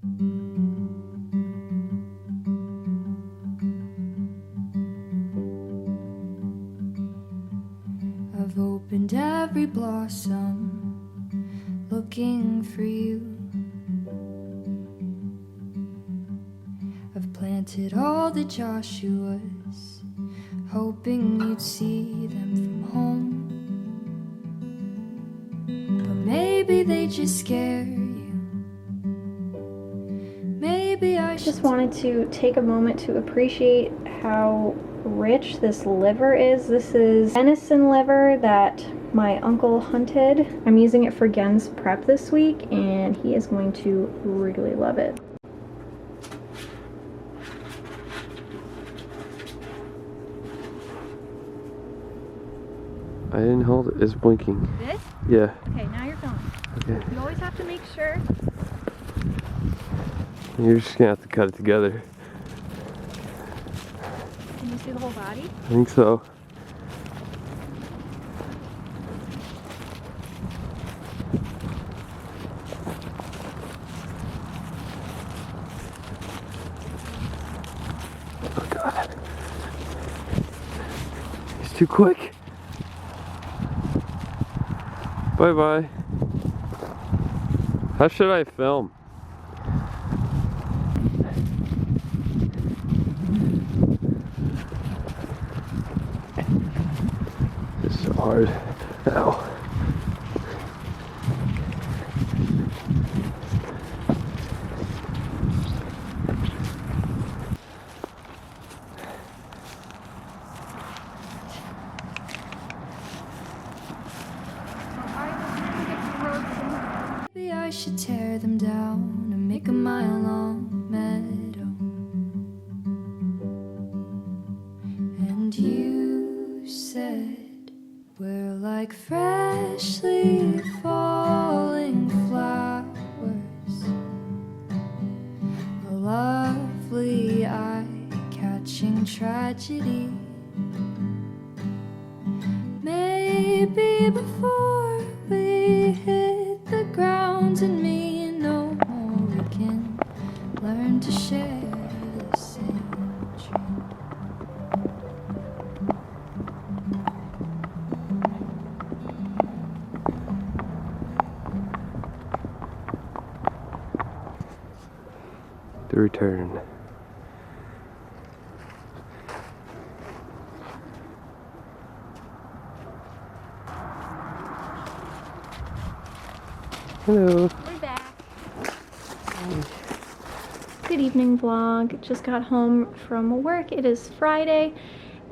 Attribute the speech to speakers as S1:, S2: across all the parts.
S1: I've opened every blossom, looking for you. I've planted all the Joshuas, hoping you'd see them from home. But maybe they just scare you. Maybe I
S2: just wanted to take a moment to appreciate how rich this liver is. This is venison liver that my uncle hunted. I'm using it for Gen's prep this week, and he is going to really love it.
S3: I didn't hold it. It's blinking.
S2: This?
S3: Yeah.
S2: Okay, now you're going.
S3: Okay.
S2: You always have to make sure.
S3: You're just gonna have to cut it together.
S2: Can you see the whole body?
S3: I think so. Oh God. He's too quick. Bye bye. How should I film? It's so hard. Ow.
S1: Maybe I should tear them down and make a mile-long meadow. And you said we're like freshly falling flowers, a lovely eye-catching tragedy. Maybe before we hit the ground and me and no more, we can learn to share the same dream.
S3: The return. Hello.
S2: We're back. Good evening vlog. Just got home from work. It is Friday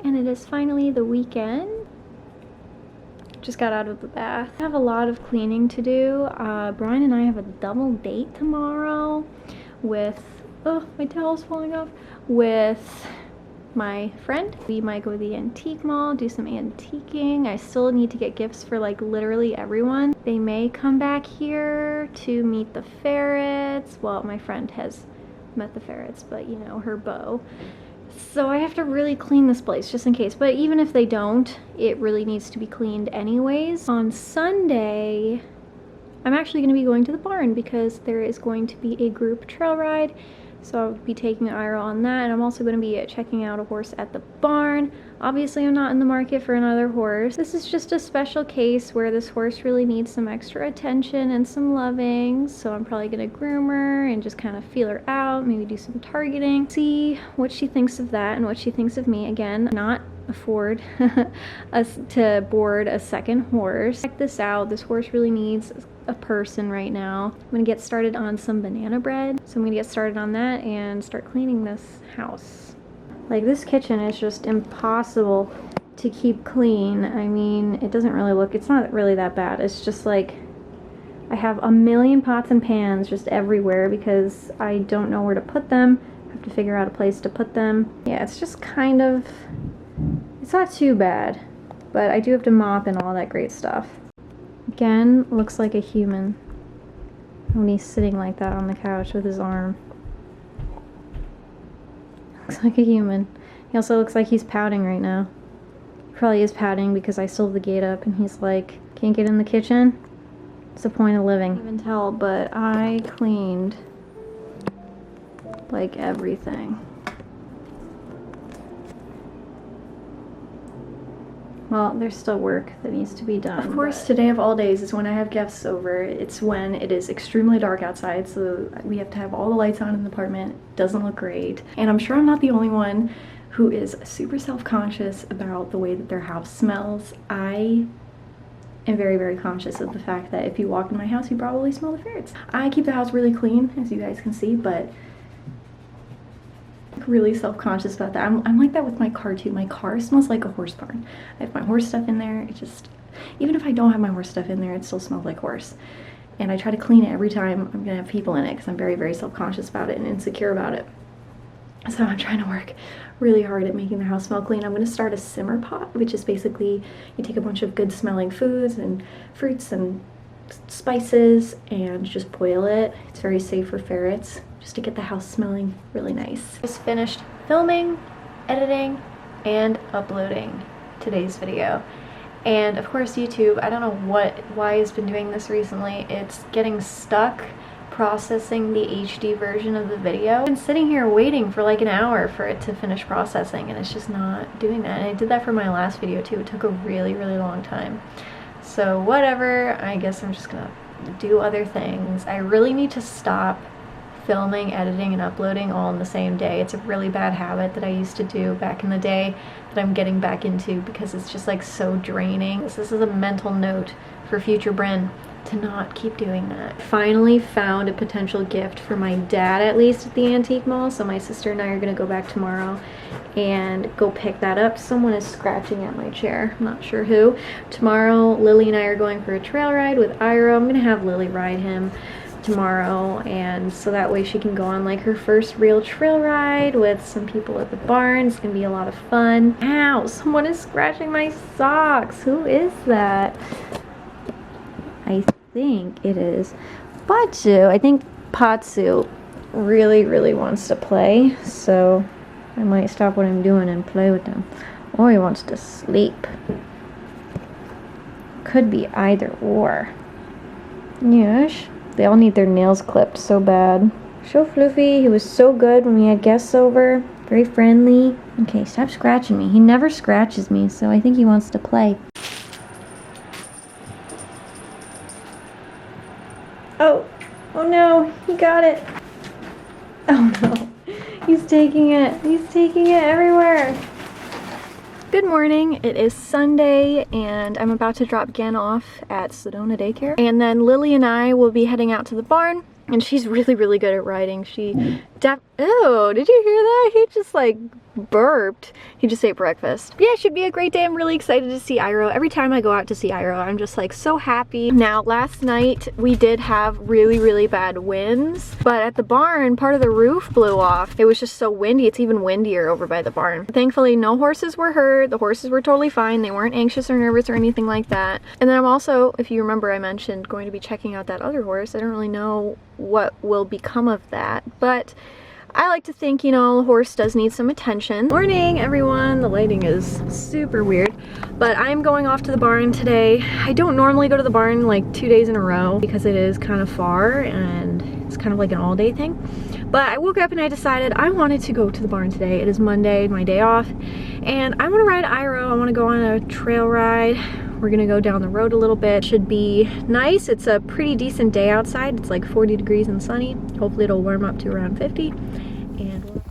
S2: and it is finally the weekend. Just got out of the bath. I have a lot of cleaning to do. Brian and I have a double date tomorrow with, oh, my towel's falling off, with my friend. We might go to the antique mall, do some antiquing. I still need to get gifts for like literally everyone. They may come back here to meet the ferrets. Well, my friend has met the ferrets, but you know, her beau. So I have to really clean this place just in case. But even if they don't, it really needs to be cleaned anyways. On Sunday, I'm actually going to be going to the barn because there is going to be a group trail ride. So I'll be taking Ira on that, and I'm also going to be checking out a horse at the barn. Obviously, I'm not in the market for another horse. This is just a special case where this horse really needs some extra attention and some loving. So I'm probably going to groom her and just kind of feel her out, maybe do some targeting, see what she thinks of that and what she thinks of me. Again, not afford us to board a second horse. Check this out. This horse really needs a person right now. I'm gonna get started on some banana bread. So I'm gonna get started on that and start cleaning this house. Like, this kitchen is just impossible to keep clean. I mean, it doesn't really look, it's not really that bad. It's just like I have a million pots and pans just everywhere because I don't know where to put them. I have to figure out a place to put them. Yeah, it's just kind of, it's not too bad, but I do have to mop and all that great stuff. Again, looks like a human when he's sitting like that on the couch with his arm. Looks like a human. He also looks like he's pouting right now. Probably is pouting because I still have the gate up and he's like, can't get in the kitchen? What's the point of living? I can't even tell, but I cleaned like everything. Well, there's still work that needs to be done. Of course, today of all days is when I have guests over. It's when it is extremely dark outside, so we have to have all the lights on in the apartment. It doesn't look great. And I'm sure I'm not the only one who is super self-conscious about the way that their house smells. I am very, very conscious of the fact that if you walk in my house, you probably smell the ferrets. I keep the house really clean, as you guys can see, but really self-conscious about that. I'm like that with my car too. My car smells like a horse barn. I have my horse stuff in there. It just, even if I don't have my horse stuff in there, it still smells like horse. And I try to clean it every time I'm gonna have people in it because I'm very, very self-conscious about it and insecure about it. So I'm trying to work really hard at making the house smell clean. I'm gonna start a simmer pot, which is basically you take a bunch of good smelling foods and fruits and spices and just boil it. It's very safe for ferrets, just to get the house smelling really nice. Just finished filming, editing, and uploading today's video. And of course YouTube, I don't know why it's been doing this recently. It's getting stuck processing the HD version of the video. I've been sitting here waiting for like an hour for it to finish processing, and it's just not doing that. And I did that for my last video too. It took a really, really long time. So whatever, I guess I'm just gonna do other things. I really need to stop filming, editing, and uploading all in the same day. It's a really bad habit that I used to do back in the day that I'm getting back into because it's just like so draining. This is a mental note for future Bryn to not keep doing that. Finally found a potential gift for my dad, at least at the antique mall, so my sister and I are gonna go back tomorrow and go pick that up. Someone is scratching at my chair, I'm not sure who. Tomorrow Lily and I are going for a trail ride with Ira. I'm gonna have Lily ride him tomorrow, and so that way she can go on like her first real trail ride with some people at the barn. It's gonna be a lot of fun. Ow, someone is scratching my socks. Who is that? I think it is Patsu. I think Patsu really, really wants to play, so I might stop what I'm doing and play with him. Or he wants to sleep. Could be either or. Yes. They all need their nails clipped so bad. So fluffy. He was so good when we had guests over. Very friendly. Okay, stop scratching me. He never scratches me, so I think he wants to play. Oh, oh no, he got it. Oh no, he's taking it. He's taking it everywhere. Good morning, it is Sunday and I'm about to drop Gen off at Sedona Daycare. And then Lily and I will be heading out to the barn, and she's really, really good at riding. Oh, did you hear that? He just like burped. He just ate breakfast. Yeah, it should be a great day. I'm really excited to see Iro. Every time I go out to see Iro, I'm just like so happy. Now, last night we did have really, really bad winds, but at the barn, part of the roof blew off. It was just so windy. It's even windier over by the barn. Thankfully, no horses were hurt. The horses were totally fine. They weren't anxious or nervous or anything like that. And then I'm also, if you remember, I mentioned going to be checking out that other horse. I don't really know what will become of that, but I like to think, you know, the horse does need some attention. Morning, everyone. The lighting is super weird, but I'm going off to the barn today. I don't normally go to the barn like 2 days in a row because it is kind of far and it's kind of like an all-day thing. But I woke up and I decided I wanted to go to the barn today. It is Monday, my day off, and I want to ride Iro. I want to go on a trail ride. We're gonna go down the road a little bit. Should be nice. It's a pretty decent day outside. It's like 40 degrees and sunny. Hopefully it'll warm up to around 50. And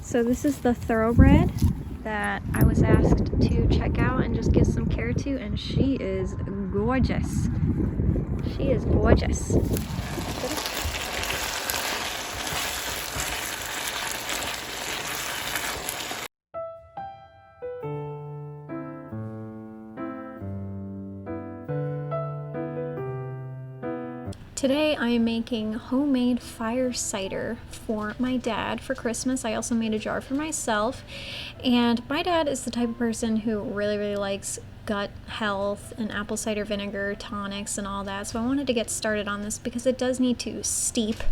S2: so this is the thoroughbred that I was asked to check out and just give some care to, and she is gorgeous. She is gorgeous. Today I am making homemade fire cider for my dad for Christmas. I also made a jar for myself. And my dad is the type of person who really likes gut health and apple cider vinegar tonics and all that. So I wanted to get started on this because it does need to steep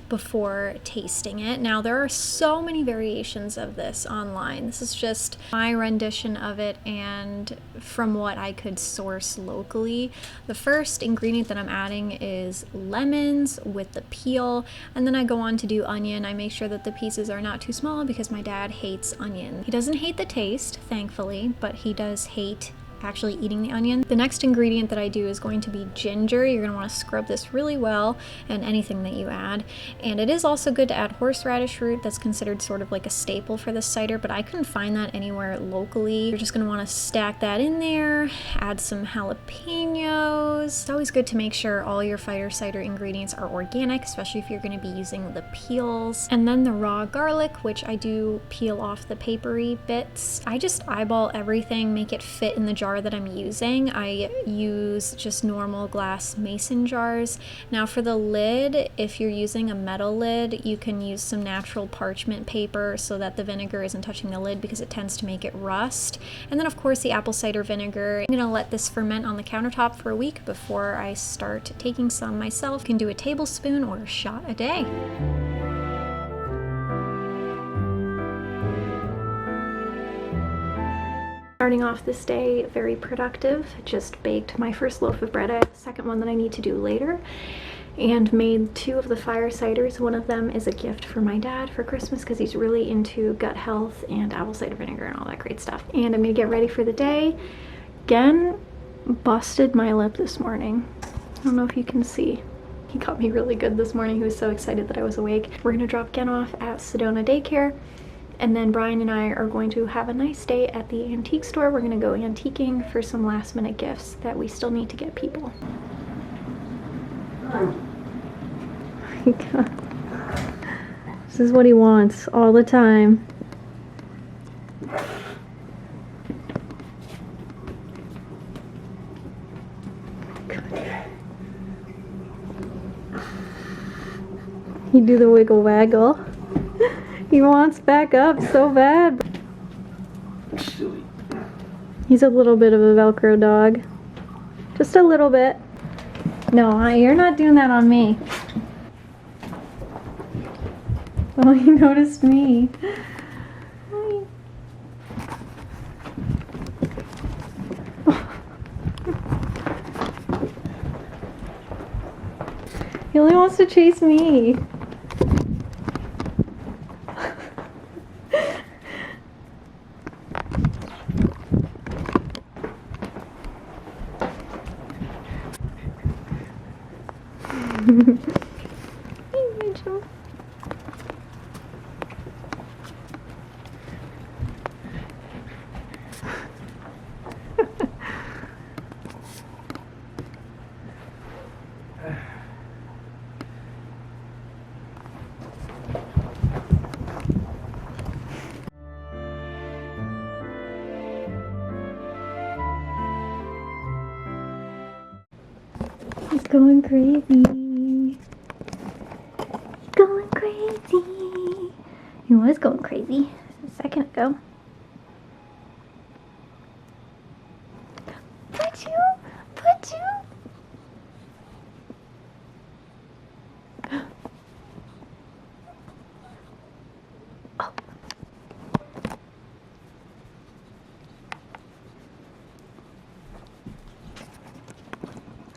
S2: before tasting it. Now there are so many variations of this online. This is just my rendition of it and from what I could source locally. The first ingredient that I'm adding is lemons with the peel, and then I go on to do onion. I make sure that the pieces are not too small because my dad hates onion. He doesn't hate the taste, thankfully, but he does hate actually eating the onion. The next ingredient that I do is going to be ginger. You're going to want to scrub this really well, and anything that you add. And it is also good to add horseradish root. That's considered sort of like a staple for this cider, but I couldn't find that anywhere locally. You're just going to want to stack that in there, add some jalapenos. It's always good to make sure all your fire cider ingredients are organic, especially if you're going to be using the peels. And then the raw garlic, which I do peel off the papery bits. I just eyeball everything, make it fit in the jar that I'm using. I use just normal glass mason jars. Now for the lid, if you're using a metal lid, you can use some natural parchment paper so that the vinegar isn't touching the lid because it tends to make it rust. And then of course the apple cider vinegar. I'm gonna let this ferment on the countertop for a week before I start taking some myself. You can do a tablespoon or a shot a day. Starting off this day very productive. Just baked my first loaf of bread. I have a second one that I need to do later, and made 2 of the fire ciders. One of them is a gift for my dad for Christmas because he's really into gut health and apple cider vinegar and all that great stuff. And I'm gonna get ready for the day. Again, busted my lip this morning. I don't know if you can see. He got me really good this morning. He was so excited that I was awake. We're gonna drop Gen off at Sedona Daycare. And then Brian and I are going to have a nice day at the antique store. We're gonna go antiquing for some last minute gifts that we still need to get people. Oh my God. This is what he wants all the time. You do the wiggle waggle. He wants back up so bad. He's a little bit of a Velcro dog. Just a little bit. No, you're not doing that on me. Oh, he noticed me. He only wants to chase me. Hey, Rachel. He's going crazy. Going crazy. He was going crazy a second ago. Put you. Oh.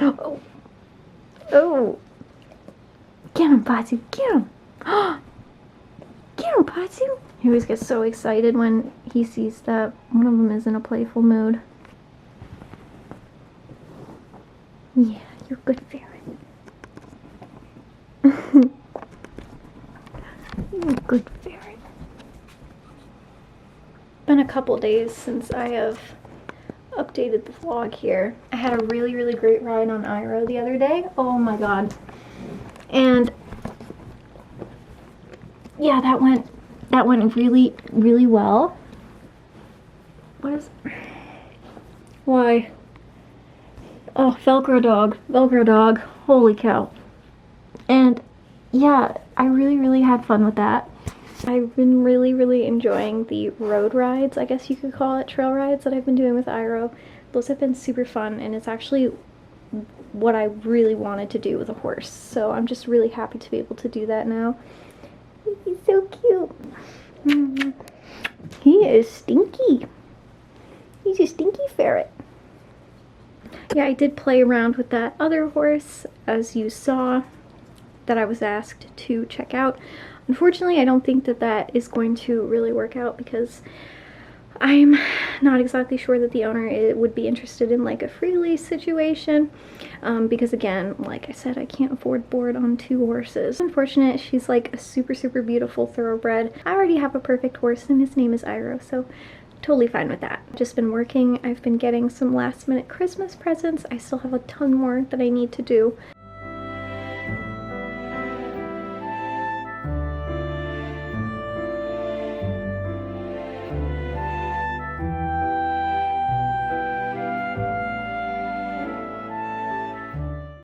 S2: Oh. Oh. Get him, Pazu, get him! Get him, Pazu! He always gets so excited when he sees that one of them is in a playful mood. Yeah, you're a good ferret. You're a good ferret. Been a couple days since I have updated the vlog here. I had a really great ride on Iro the other day. Oh my god. And yeah, that went really well. What is... Why? Oh, Velcro dog. Velcro dog. Holy cow. And yeah, I really had fun with that. I've been really enjoying the road rides, I guess you could call it, trail rides that I've been doing with Iro. Those have been super fun, and it's actually what I really wanted to do with a horse. So I'm just really happy to be able to do that now. He's so cute. He is stinky. He's a stinky ferret. Yeah, I did play around with that other horse, as you saw, that I was asked to check out. Unfortunately, I don't think that that is going to really work out because I'm not exactly sure that the owner would be interested in like a free lease situation, because again, like I said, I can't afford board on 2 horses. Unfortunate, she's like a super beautiful thoroughbred. I already have a perfect horse and his name is Iro, so totally fine with that. Just been working. I've been getting some last minute Christmas presents. I still have a ton more that I need to do.